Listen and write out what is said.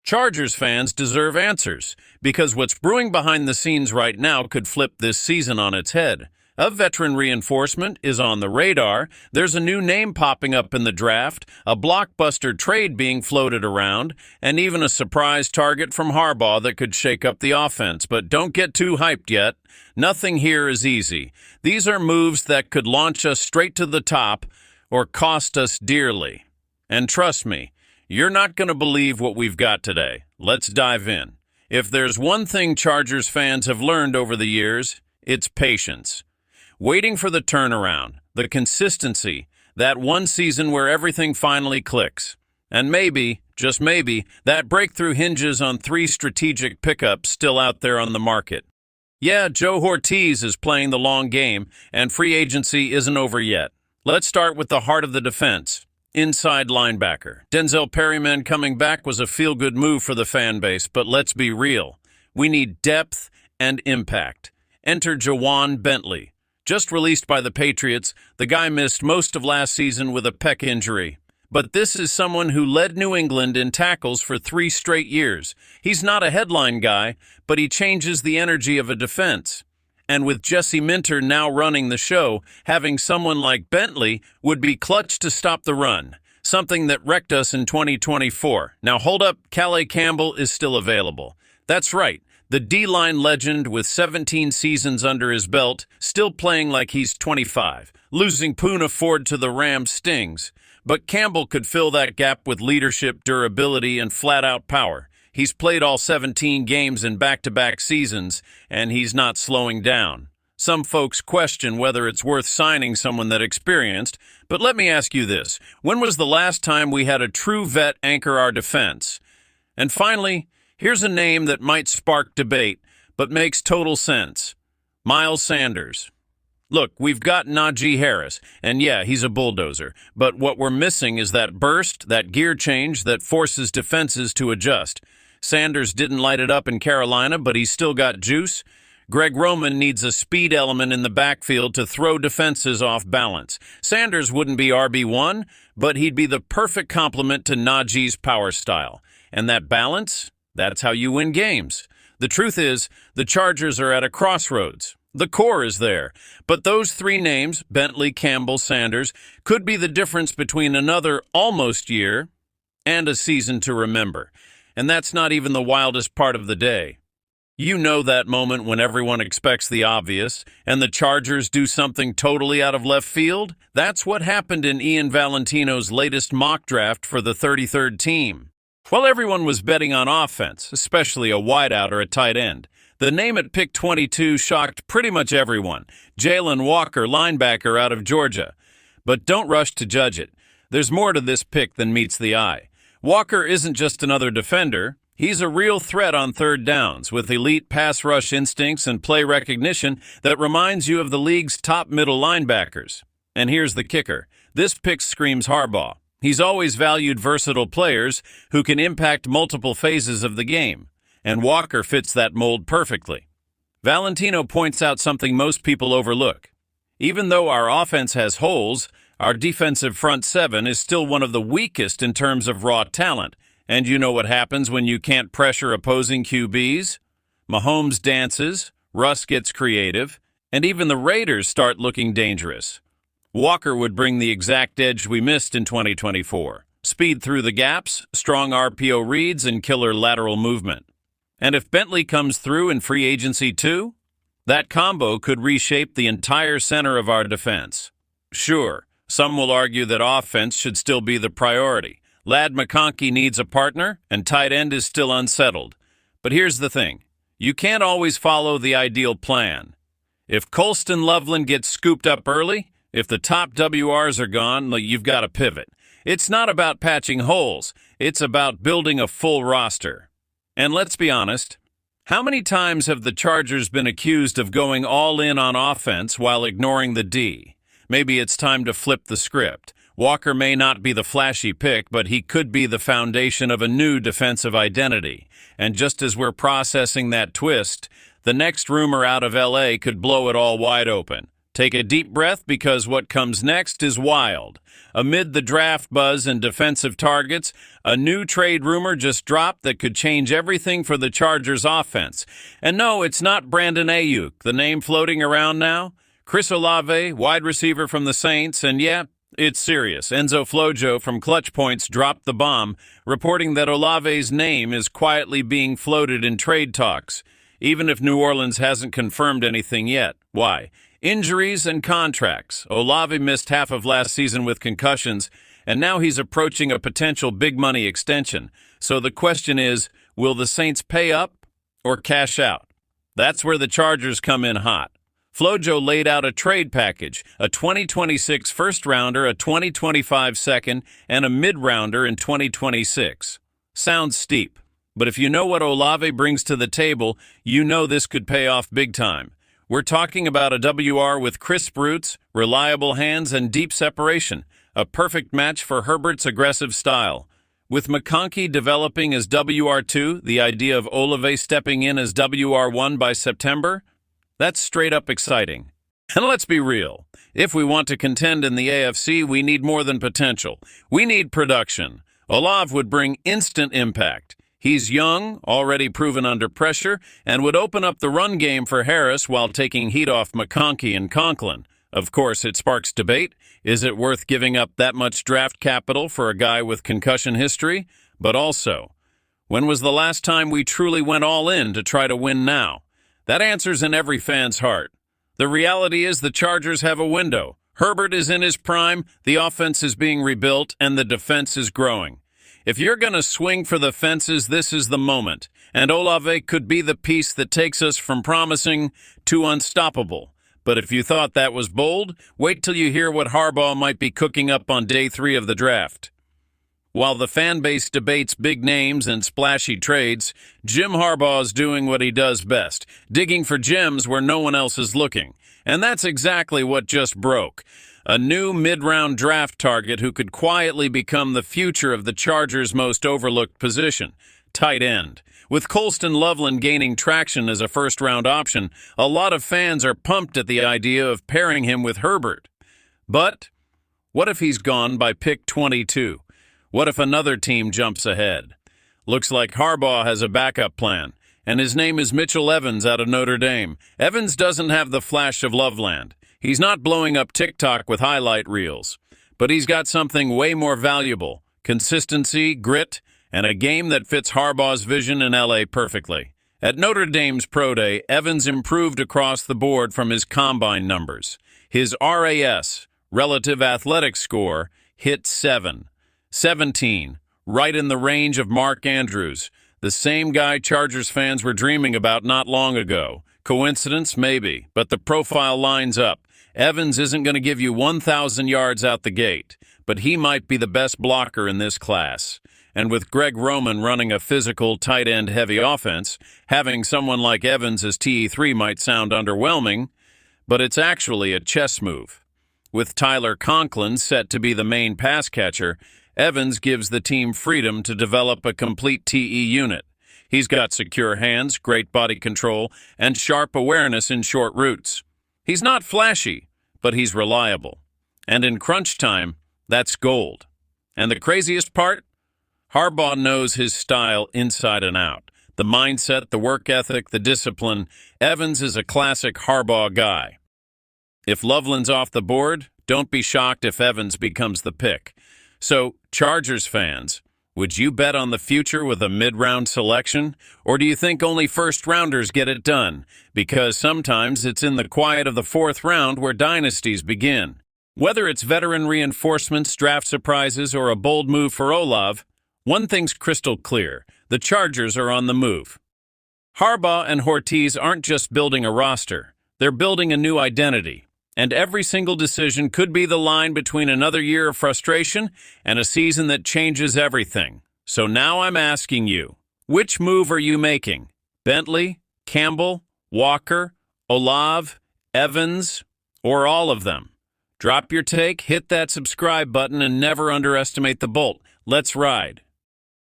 Chargers fans deserve answers, because what's brewing behind the scenes right now could flip this season on its head. A veteran reinforcement is on the radar, there's a new name popping up in the draft, a blockbuster trade being floated around, and even a surprise target from Harbaugh that could shake up the offense. But don't get too hyped yet. Nothing here is easy. These are moves that could launch us straight to the top or cost us dearly. And trust me, you're not going to believe what we've got today. Let's dive in. If there's one thing Chargers fans have learned over the years, it's patience. Waiting for the turnaround, the consistency, that one season where everything finally clicks. And maybe, just maybe, that breakthrough hinges on 3 strategic pickups still out there on the market. Yeah, Joe Ortiz is playing the long game, and free agency isn't over yet. Let's start with the heart of the defense. Inside linebacker. Denzel Perryman coming back was a feel-good move for the fan base, but let's be real. We need depth and impact. Enter Jawan Bentley. Just released by the Patriots, the guy missed most of last season with a pec injury. But this is someone who led New England in tackles for 3 straight years. He's not a headline guy, but he changes the energy of a defense. And with Jesse Minter now running the show, having someone like Bentley would be clutch to stop the run, something that wrecked us in 2024. Now hold up, Calais Campbell is still available. That's right, the D-line legend with 17 seasons under his belt, still playing like he's 25. Losing Poona Ford to the Rams stings, but Campbell could fill that gap with leadership, durability, and flat-out power. He's played all 17 games in back-to-back seasons, and he's not slowing down. Some folks question whether it's worth signing someone that experienced, but let me ask you this. When was the last time we had a true vet anchor our defense? And finally, here's a name that might spark debate, but makes total sense. Miles Sanders. Look, we've got Najee Harris, and yeah, he's a bulldozer, but what we're missing is that burst, that gear change that forces defenses to adjust. Sanders didn't light it up in Carolina, but he's still got juice. Greg Roman needs a speed element in the backfield to throw defenses off balance. Sanders wouldn't be RB1, but he'd be the perfect complement to Najee's power style. And that balance, that's how you win games. The truth is, the Chargers are at a crossroads. The core is there, but those 3 names, Bentley, Campbell, Sanders, could be the difference between another almost year and a season to remember. And that's not even the wildest part of the day. You know that moment when everyone expects the obvious, and the Chargers do something totally out of left field? That's what happened in Ian Valentino's latest mock draft for the 33rd team. While everyone was betting on offense, especially a wideout or a tight end, the name at pick 22 shocked pretty much everyone. Jalen Walker, linebacker out of Georgia. But don't rush to judge it. There's more to this pick than meets the eye. Walker isn't just another defender. He's a real threat on third downs with elite pass rush instincts and play recognition that reminds you of the league's top middle linebackers. And here's the kicker. This pick screams Harbaugh. He's always valued versatile players who can impact multiple phases of the game, and Walker fits that mold perfectly. Valentino points out something most people overlook. Even though our offense has holes, our defensive front 7 is still one of the weakest in terms of raw talent. And you know what happens when you can't pressure opposing QBs? Mahomes dances, Russ gets creative, and even the Raiders start looking dangerous. Walker would bring the exact edge we missed in 2024. Speed through the gaps, strong RPO reads, and killer lateral movement. And if Bentley comes through in free agency too, that combo could reshape the entire center of our defense. Sure, some will argue that offense should still be the priority. Ladd McConkey needs a partner, and tight end is still unsettled. But here's the thing. You can't always follow the ideal plan. If Colston Loveland gets scooped up early, if the top WRs are gone, you've got to pivot. It's not about patching holes. It's about building a full roster. And let's be honest, how many times have the Chargers been accused of going all in on offense while ignoring the D? Maybe it's time to flip the script. Walker may not be the flashy pick, but he could be the foundation of a new defensive identity. And just as we're processing that twist, the next rumor out of LA could blow it all wide open. Take a deep breath because what comes next is wild. Amid the draft buzz and defensive targets, a new trade rumor just dropped that could change everything for the Chargers offense. And no, it's not Brandon Ayuk, the name floating around now. Chris Olave, wide receiver from the Saints, and yeah, it's serious. Enzo Flojo from Clutch Points dropped the bomb, reporting that Olave's name is quietly being floated in trade talks, even if New Orleans hasn't confirmed anything yet. Why? Injuries and contracts. Olave missed half of last season with concussions, and now he's approaching a potential big money extension. So the question is, will the Saints pay up or cash out? That's where the Chargers come in hot. Flojo laid out a trade package, a 2026 first-rounder, a 2025 second, and a mid-rounder in 2026. Sounds steep, but if you know what Olave brings to the table, you know this could pay off big time. We're talking about a WR with crisp roots, reliable hands, and deep separation, a perfect match for Herbert's aggressive style. With McConkey developing as WR2, the idea of Olave stepping in as WR1 by September, that's straight up exciting. And let's be real. If we want to contend in the AFC, we need more than potential. We need production. Olave would bring instant impact. He's young, already proven under pressure, and would open up the run game for Harris while taking heat off McConkey and Conklin. Of course, it sparks debate. Is it worth giving up that much draft capital for a guy with concussion history? But also, when was the last time we truly went all in to try to win now? That answer's in every fan's heart. The reality is the Chargers have a window. Herbert is in his prime, the offense is being rebuilt, and the defense is growing. If you're going to swing for the fences, this is the moment, and Olave could be the piece that takes us from promising to unstoppable. But if you thought that was bold, wait till you hear what Harbaugh might be cooking up on day 3 of the draft. While the fan base debates big names and splashy trades, Jim Harbaugh's doing what he does best, digging for gems where no one else is looking. And that's exactly what just broke. A new mid-round draft target who could quietly become the future of the Chargers' most overlooked position, tight end. With Colston Loveland gaining traction as a first-round option, a lot of fans are pumped at the idea of pairing him with Herbert. But what if he's gone by pick 22? What if another team jumps ahead? Looks like Harbaugh has a backup plan, and his name is Mitchell Evans out of Notre Dame. Evans doesn't have the flash of Loveland. He's not blowing up TikTok with highlight reels, but he's got something way more valuable: consistency, grit, and a game that fits Harbaugh's vision in LA perfectly. At Notre Dame's Pro Day, Evans improved across the board from his combine numbers. His RAS, relative athletic score, hit 17, right in the range of Mark Andrews, the same guy Chargers fans were dreaming about not long ago. Coincidence? Maybe, but the profile lines up. Evans isn't going to give you 1,000 yards out the gate, but he might be the best blocker in this class. And with Greg Roman running a physical, tight end heavy offense, having someone like Evans as TE3 might sound underwhelming, but it's actually a chess move. With Tyler Conklin set to be the main pass catcher, Evans gives the team freedom to develop a complete TE unit. He's got secure hands, great body control, and sharp awareness in short routes. He's not flashy, but he's reliable. And in crunch time, that's gold. And the craziest part? Harbaugh knows his style inside and out. The mindset, the work ethic, the discipline. Evans is a classic Harbaugh guy. If Loveland's off the board, don't be shocked if Evans becomes the pick. So, Chargers fans, would you bet on the future with a mid-round selection? Or do you think only first-rounders get it done? Because sometimes it's in the quiet of the 4th round where dynasties begin. Whether it's veteran reinforcements, draft surprises, or a bold move for Olave, one thing's crystal clear: the Chargers are on the move. Harbaugh and Ortiz aren't just building a roster, they're building a new identity. And every single decision could be the line between another year of frustration and a season that changes everything. So now I'm asking you, which move are you making? Bentley, Campbell, Walker, Olave, Evans, or all of them? Drop your take, hit that subscribe button, and never underestimate the Bolt. Let's ride.